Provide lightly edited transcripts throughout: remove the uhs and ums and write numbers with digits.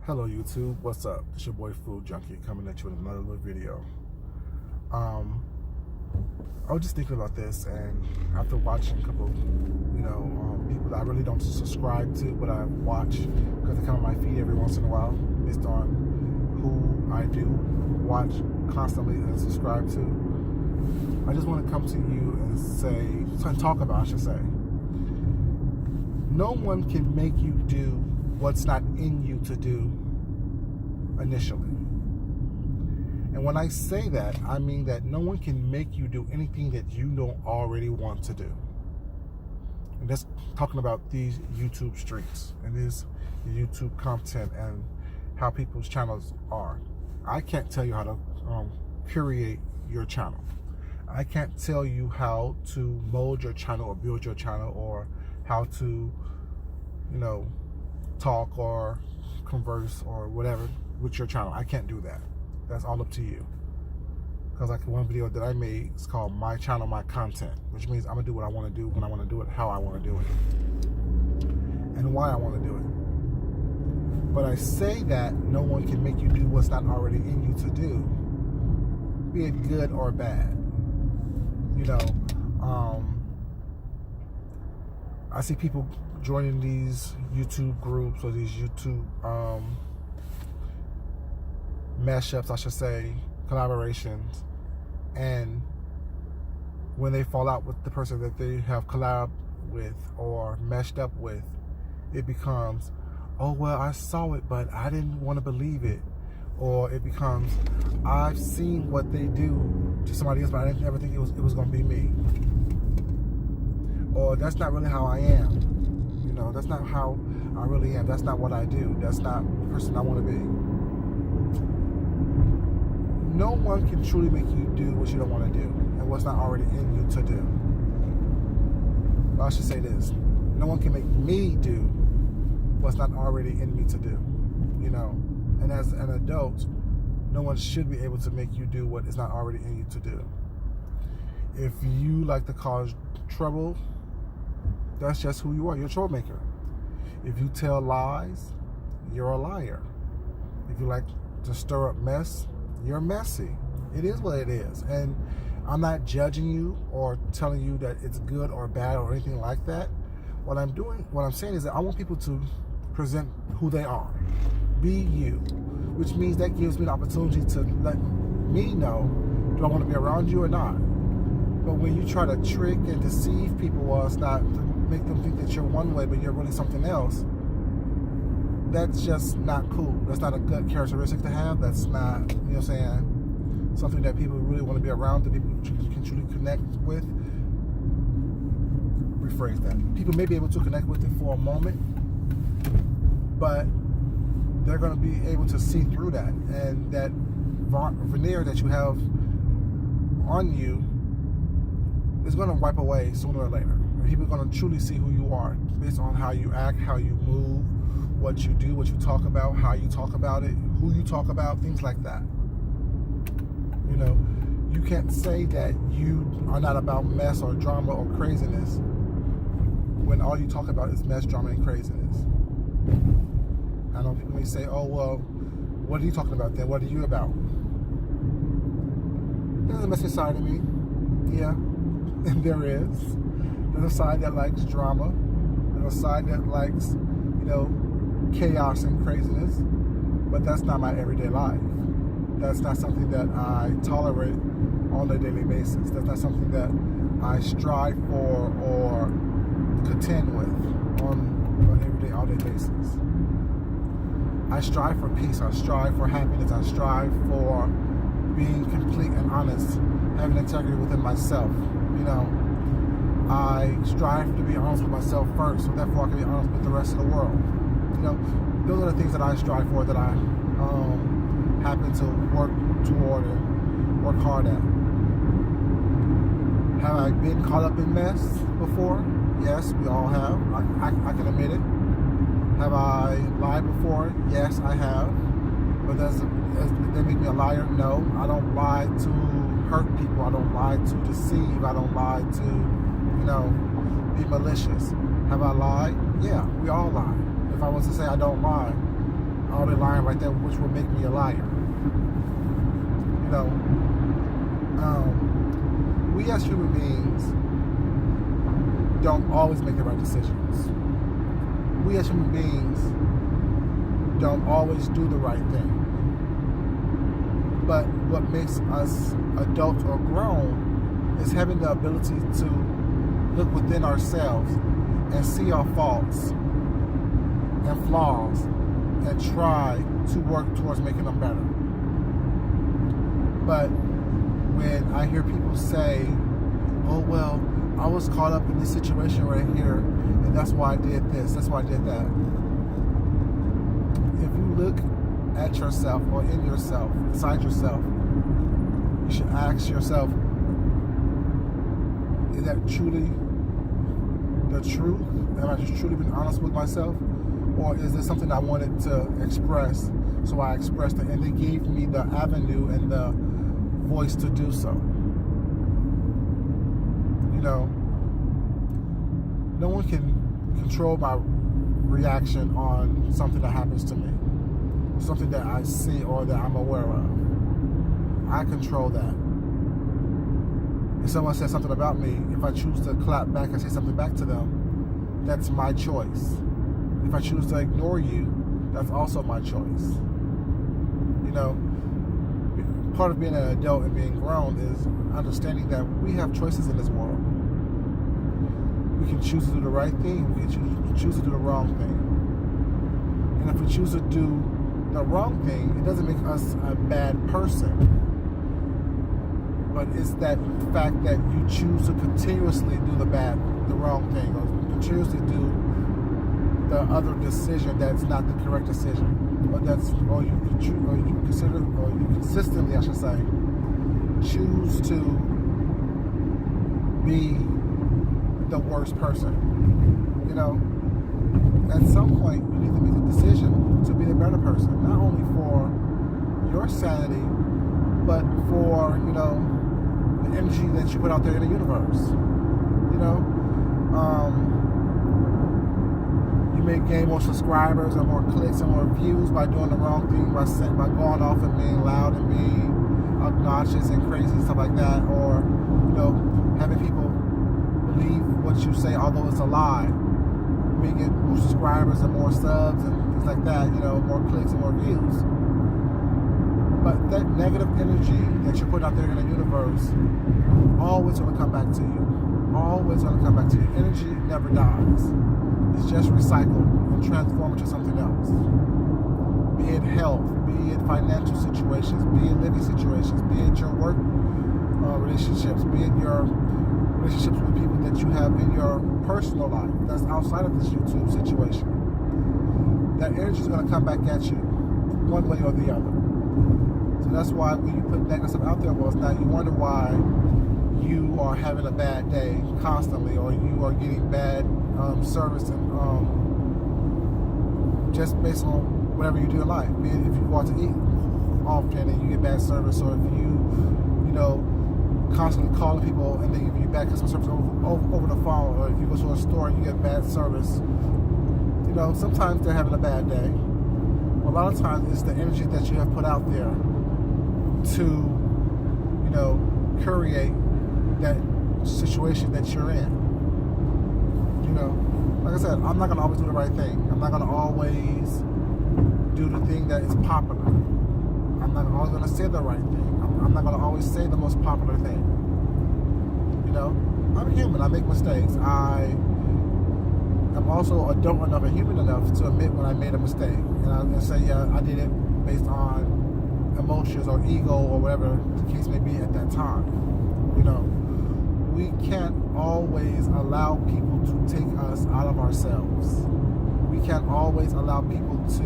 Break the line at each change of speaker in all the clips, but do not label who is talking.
Hello YouTube, what's up? It's your boy Food Junkie coming at you with another little video. I was just thinking about this, and after watching a couple, people that I really don't subscribe to, but I watch because they come on my feed every once in a while, based on who I do watch constantly and subscribe to. I just want to come to you and talk about, I should say. No one can make you do what's not in you to do initially. And when I say that, I mean that no one can make you do anything that you don't already want to do. And that's talking about these YouTube streets and this YouTube content and how people's channels are. I can't tell you how to curate your channel. I can't tell you how to mold your channel or build your channel or how to, talk or converse or whatever with your channel. I can't do that. That's all up to you. Because like one video that I made is called My Channel, My Content, which means I'm going to do what I want to do, when I want to do it, how I want to do it, and why I want to do it. But I say that no one can make you do what's not already in you to do, be it good or bad. I see people joining these YouTube groups or these YouTube mashups, I should say, collaborations, and when they fall out with the person that they have collabed with or meshed up with, it becomes, oh well, I saw it but I didn't want to believe it. Or it becomes, I've seen what they do to somebody else, but I didn't ever think it was going to be me. Or that's not really how I am. That's not how I really am. That's not what I do. That's not the person I want to be. No one can truly make you do what you don't want to do and what's not already in you to do. Well, I should say this. No one can make me do what's not already in me to do. And as an adult, no one should be able to make you do what is not already in you to do. If you like to cause trouble, that's just who you are. You're a troublemaker. If you tell lies, you're a liar. If you like to stir up mess, you're messy. It is what it is. And I'm not judging you or telling you that it's good or bad or anything like that. What I'm saying is that I want people to present who they are. Be you. Which means that gives me the opportunity to let me know, do I want to be around you or not? But when you try to trick and deceive people, or it's not to make them think that you're one way but you're really something else, that's just not cool. That's not a good characteristic to have. That's not, something that people really want to be around, that people can truly connect with. Rephrase that. People may be able to connect with it for a moment, but they're going to be able to see through that. And that veneer that you have on you is going to wipe away sooner or later. And people are going to truly see who you are based on how you act, how you move, what you do, what you talk about, how you talk about it, who you talk about, things like that. You can't say that you are not about mess or drama or craziness when all you talk about is mess, drama, and craziness. I know people may say, oh, well, what are you talking about then? What are you about? There's a messy side of me. Yeah, and there is. There's a side that likes drama. There's a side that likes, chaos and craziness. But that's not my everyday life. That's not something that I tolerate on a daily basis. That's not something that I strive for or contend with on an everyday, all-day basis. I strive for peace. I strive for happiness. I strive for being complete and honest, having integrity within myself. I strive to be honest with myself first, so therefore I can be honest with the rest of the world. Those are the things that I strive for, that I happen to work toward and work hard at. Have I been caught up in mess before? Yes, we all have. I can admit it. Have I lied before? Yes, I have. But does that make me a liar? No. I don't lie to hurt people. I don't lie to deceive. I don't lie to, be malicious. Have I lied? Yeah, we all lie. If I was to say I don't lie, I'll be lying right there, which will make me a liar. You know, we as human beings don't always make the right decisions. We as human beings don't always do the right thing. But what makes us adults or grown is having the ability to look within ourselves and see our faults and flaws and try to work towards making them better. But when I hear people say, oh, well, I was caught up in this situation right here, and that's why I did this, that's why I did that. If you look at yourself or in yourself, inside yourself, you should ask yourself, is that truly the truth? Am I just truly being honest with myself? Or is this something I wanted to express, so I expressed it, and they gave me the avenue and the voice to do so? You know, no one can control my reaction on something that happens to me, something that I see or that I'm aware of. I control that. If someone says something about me, if I choose to clap back and say something back to them, that's my choice. If I choose to ignore you, that's also my choice. You know, part of being an adult and being grown is understanding that we have choices in this world. We can choose to do the right thing, we can choose to do the wrong thing. And if we choose to do the wrong thing, it doesn't make us a bad person. But it's that fact that you choose to continuously do the wrong thing, or continuously do the other decision that's not the correct decision, or you consistently, I should say, choose to be the worst person. You know, at some point you need to make the decision to be the better person, not only for your sanity, but for, you know, the energy that you put out there in the universe. You know, you may gain more subscribers or more clicks and more views by doing the wrong thing, by going off and being loud and being obnoxious and crazy and stuff like that, or, you know, having people believe what you say although it's a lie. You may get more subscribers and more subs and things like that, you know, more clicks and more views. But that negative energy that you're putting out there in the universe always going to come back to you. Always going to come back to you. Energy never dies. It's just recycled and transformed into something else. Be it health, be it financial situations, be it living situations, be it your work relationships, be it your relationships with people that you have in your personal life that's outside of this YouTube situation. That energy is going to come back at you one way or the other. So that's why when you put negative stuff out there, well, now you wonder why you are having a bad day constantly, or you are getting bad service and just based on whatever you do in life. Be it if you go out to eat often and you get bad service, or if you know, constantly calling people and they give you bad customer service over the phone, or if you go to a store and you get bad service. You know, sometimes they're having a bad day. A lot of times it's the energy that you have put out there to, you know, create that situation that you're in. You know, like I said, I'm not going to always do the right thing. I'm not going to always do the thing that is popular. I'm not always going to say the right thing. I'm not going to always say the most popular thing. You know, I'm human. I make mistakes. I'm also adult enough and human enough to admit when I made a mistake. And say, yeah, I did it based on emotions or ego or whatever the case may be at that time. You know, we can't always allow people to take us out of ourselves. We can't always allow people to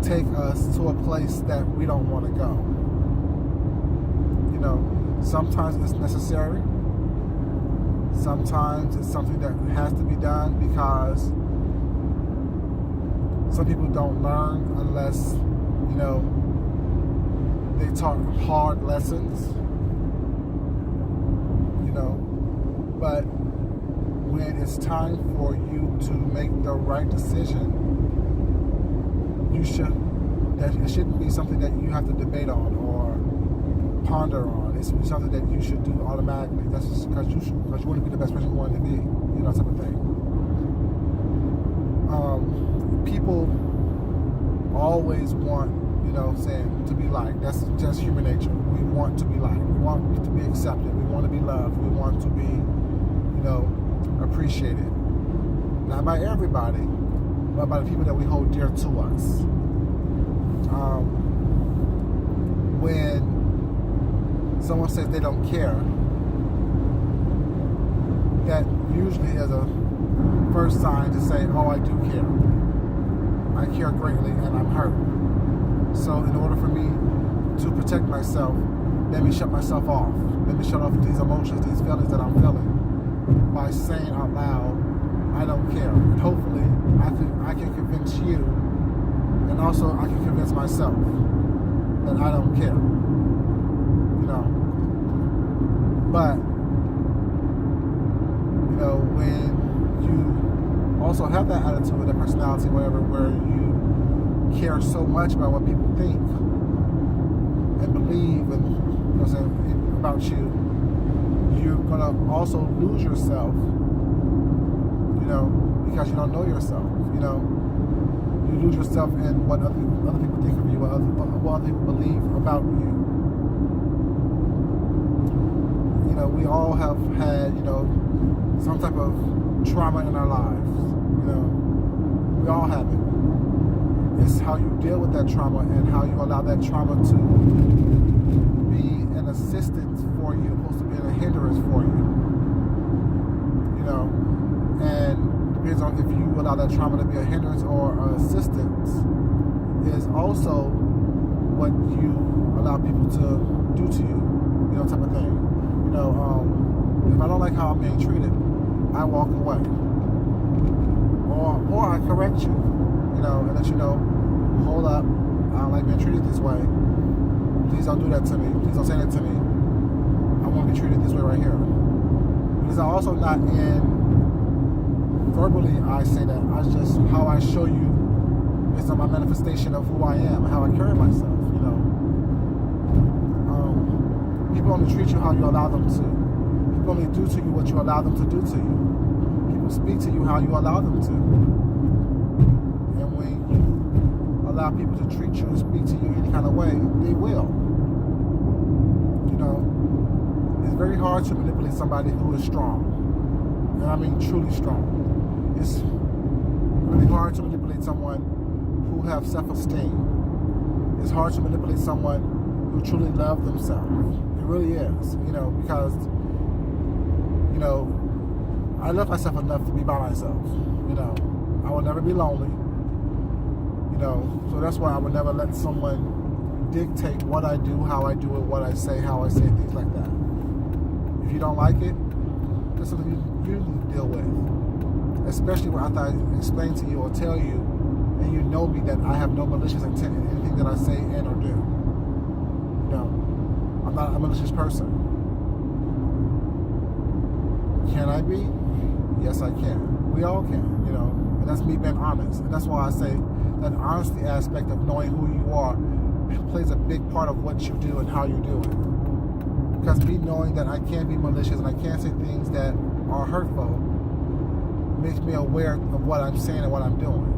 take us to a place that we don't want to go. You know, sometimes it's necessary. Sometimes it's something that has to be done because some people don't learn unless, you know, they taught hard lessons. You know, but when it's time for you to make the right decision, that it shouldn't be something that you have to debate on or ponder on. It's something that you should do automatically. That's just because you want to be the best person you want to be, type of thing. People always want, to be liked. That's just human nature. We want to be liked. We want to be accepted. We want to be loved. We want to be, appreciated. Not by everybody, but by the people that we hold dear to us. When someone says they don't care, that usually is a first sign to say, oh, I do care. I care greatly and I'm hurt. So in order for me to protect myself, let me shut myself off. Let me shut off these emotions, these feelings that I'm feeling by saying out loud, I don't care. And hopefully I can convince you, and also I can convince myself that I don't care. But when you also have that attitude, that personality, whatever, where you care so much about what people think and believe and about you, you're gonna also lose yourself, because you don't know yourself. You lose yourself in what other people think of you, what other people believe about you. We all have had, some type of trauma in our lives. We all have it. It's how you deal with that trauma and how you allow that trauma to be an assistance for you, opposed to being a hindrance for you. And depends on if you allow that trauma to be a hindrance or an assistance, is also what you allow people to do to you, type of thing. If I don't like how I'm being treated, I walk away. Or I correct you, and let you know, hold up, I don't like being treated this way. Please don't do that to me. Please don't say that to me. I want to be treated this way right here. Because I'm also not verbally I say that. I just, how I show you is my manifestation of who I am, how I carry myself, People only treat you how you allow them to. People only do to you what you allow them to do to you. People speak to you how you allow them to. And when you allow people to treat you and speak to you any kind of way, they will. It's very hard to manipulate somebody who is strong. And I mean truly strong. It's really hard to manipulate someone who have self-esteem. It's hard to manipulate someone who truly loves themselves. It really is, because, I love myself enough to be by myself. I will never be lonely. So that's why I would never let someone dictate what I do, how I do it, what I say, how I say things like that. If you don't like it, that's something you need to deal with. Especially when after I explain to you or tell you, and you know me that I have no malicious intent in anything that I say and or do. I'm not a malicious person. Can I be? Yes, I can. We all can, and that's me being honest. And that's why I say that honesty aspect of knowing who you are plays a big part of what you do and how you do it. Because me knowing that I can't be malicious and I can't say things that are hurtful makes me aware of what I'm saying and what I'm doing.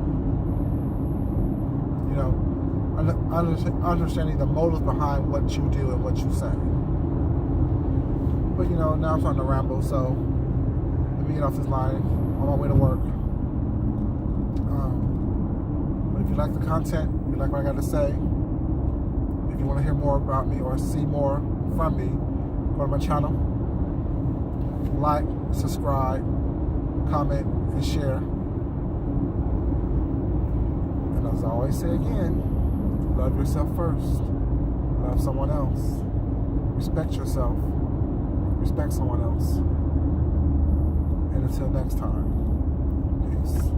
Understanding the motives behind what you do and what you say. But now I'm starting to ramble, so let me get off this line on my way to work. But if you like the content, if you like what I got to say, if you want to hear more about me or see more from me, go to my channel, like, subscribe, comment, and share. And as I always say again, love yourself first. Love someone else. Respect yourself. Respect someone else. And until next time, peace.